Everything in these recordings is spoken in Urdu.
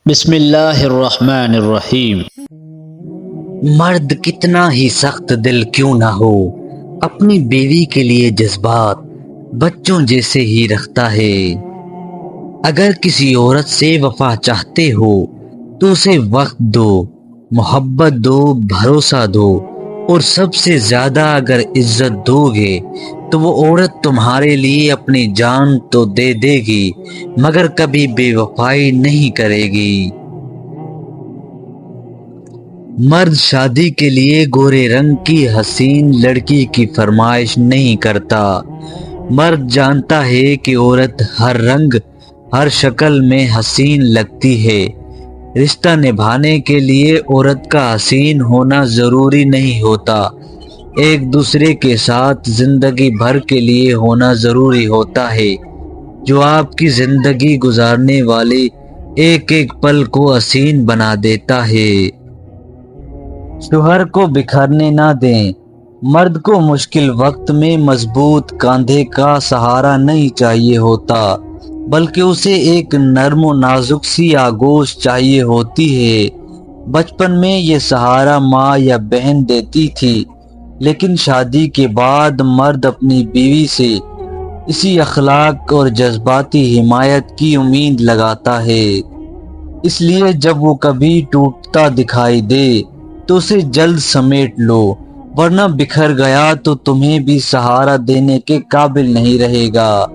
بسم اللہ الرحمن الرحیم۔ مرد کتنا ہی سخت دل کیوں نہ ہو، اپنی بیوی کے لیے جذبات بچوں جیسے ہی رکھتا ہے۔ اگر کسی عورت سے وفا چاہتے ہو تو اسے وقت دو، محبت دو، بھروسہ دو، اور سب سے زیادہ اگر عزت دو گے تو وہ عورت تمہارے لیے اپنی جان تو دے دے گی مگر کبھی بے وفائی نہیں کرے گی۔ مرد شادی کے لیے گورے رنگ کی حسین لڑکی کی فرمائش نہیں کرتا۔ مرد جانتا ہے کہ عورت ہر رنگ، ہر شکل میں حسین لگتی ہے۔ رشتہ نبھانے کے لیے عورت کا حسین ہونا ضروری نہیں ہوتا، ایک دوسرے کے ساتھ زندگی بھر کے لیے ہونا ضروری ہوتا ہے، جو آپ کی زندگی گزارنے والے ایک ایک پل کو حسین بنا دیتا ہے۔ شوہر کو بکھرنے نہ دیں۔ مرد کو مشکل وقت میں مضبوط کاندھے کا سہارا نہیں چاہیے ہوتا، بلکہ اسے ایک نرم و نازک سی آغوش چاہیے ہوتی ہے۔ بچپن میں یہ سہارا ماں یا بہن دیتی تھی، لیکن شادی کے بعد مرد اپنی بیوی سے اسی اخلاق اور جذباتی حمایت کی امید لگاتا ہے۔ اس لیے جب وہ کبھی ٹوٹتا دکھائی دے تو اسے جلد سمیٹ لو، ورنہ بکھر گیا تو تمہیں بھی سہارا دینے کے قابل نہیں رہے گا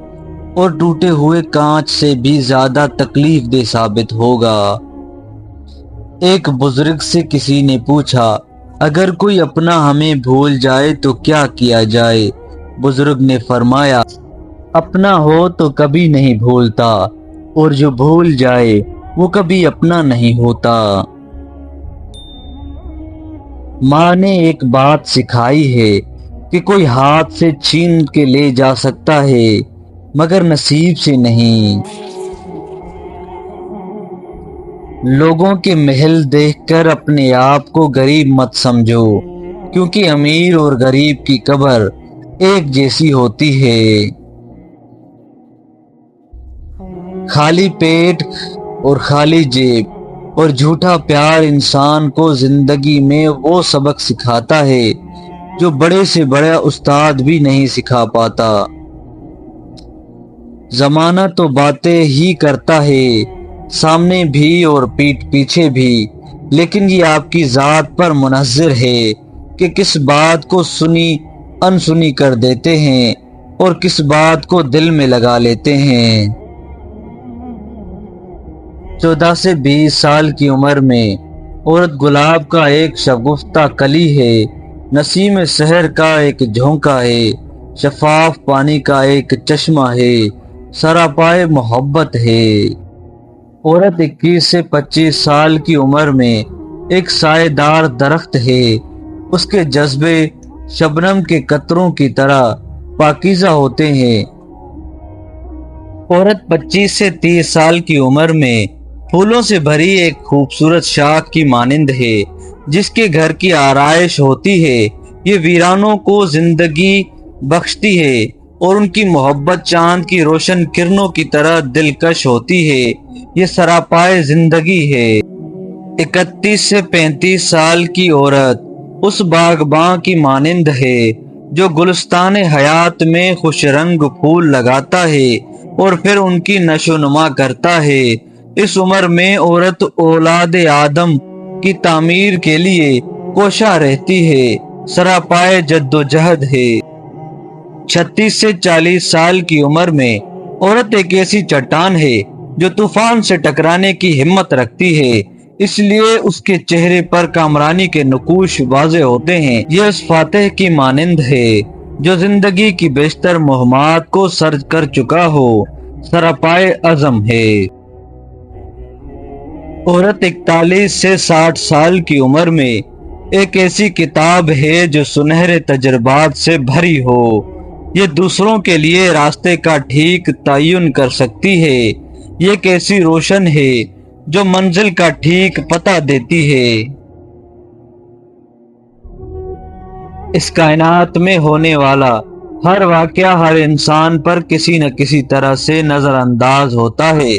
اور ٹوٹے ہوئے کانچ سے بھی زیادہ تکلیف دہ ثابت ہوگا۔ ایک بزرگ سے کسی نے پوچھا، اگر کوئی اپنا ہمیں بھول جائے تو کیا کیا جائے؟ بزرگ نے فرمایا، اپنا ہو تو کبھی نہیں بھولتا، اور جو بھول جائے وہ کبھی اپنا نہیں ہوتا۔ ماں نے ایک بات سکھائی ہے کہ کوئی ہاتھ سے چھین کے لے جا سکتا ہے مگر نصیب سے نہیں۔ لوگوں کے محل دیکھ کر اپنے آپ کو غریب مت سمجھو، کیونکہ امیر اور غریب کی قبر ایک جیسی ہوتی ہے۔ خالی پیٹ اور خالی جیب اور جھوٹا پیار انسان کو زندگی میں وہ سبق سکھاتا ہے جو بڑے سے بڑا استاد بھی نہیں سکھا پاتا۔ زمانہ تو باتیں ہی کرتا ہے، سامنے بھی اور پیٹھ پیچھے بھی، لیکن یہ آپ کی ذات پر منحصر ہے کہ کس بات کو سنی انسنی کر دیتے ہیں اور کس بات کو دل میں لگا لیتے ہیں۔ 14 سے 20 سال کی عمر میں عورت گلاب کا ایک شگفتہ کلی ہے، نسیم سحر کا ایک جھونکا ہے، شفاف پانی کا ایک چشمہ ہے، سراپائے محبت ہے۔ عورت 21 سے 25 سال کی عمر میں ایک سائے دار درخت ہے، اس کے جذبے شبنم کے قطروں کی طرح پاکیزہ ہوتے ہیں۔ عورت 25 سے 30 سال کی عمر میں پھولوں سے بھری ایک خوبصورت شاخ کی مانند ہے، جس کے گھر کی آرائش ہوتی ہے۔ یہ ویرانوں کو زندگی بخشتی ہے اور ان کی محبت چاند کی روشن کرنوں کی طرح دلکش ہوتی ہے۔ یہ سراپائے زندگی ہے۔ 31 سے 35 سال کی عورت اس باغباں کی مانند ہے جو گلستان حیات میں خوش رنگ پھول لگاتا ہے اور پھر ان کی نشو و نما کرتا ہے۔ اس عمر میں عورت اولاد آدم کی تعمیر کے لیے کوشاں رہتی ہے، سراپائے جد و جہد ہے۔ 36 سے 40 سال کی عمر میں عورت ایک ایسی چٹان ہے جو طوفان سے ٹکرانے کی ہمت رکھتی ہے، اس لیے اس کے چہرے پر کامرانی کے نقوش واضح ہوتے ہیں۔ یہ اس فاتح کی مانند ہے جو زندگی کی بیشتر مہمات کو سر کر چکا ہو، سراپائے عزم ہے۔ عورت 41 سے 60 سال کی عمر میں ایک ایسی کتاب ہے جو سنہرے تجربات سے بھری ہو، یہ دوسروں کے لیے راستے کا ٹھیک تعین کر سکتی ہے۔ یہ ایک ایسی روشن ہے جو منزل کا ٹھیک پتہ دیتی ہے۔ اس کائنات میں ہونے والا ہر واقعہ ہر انسان پر کسی نہ کسی طرح سے نظر انداز ہوتا ہے۔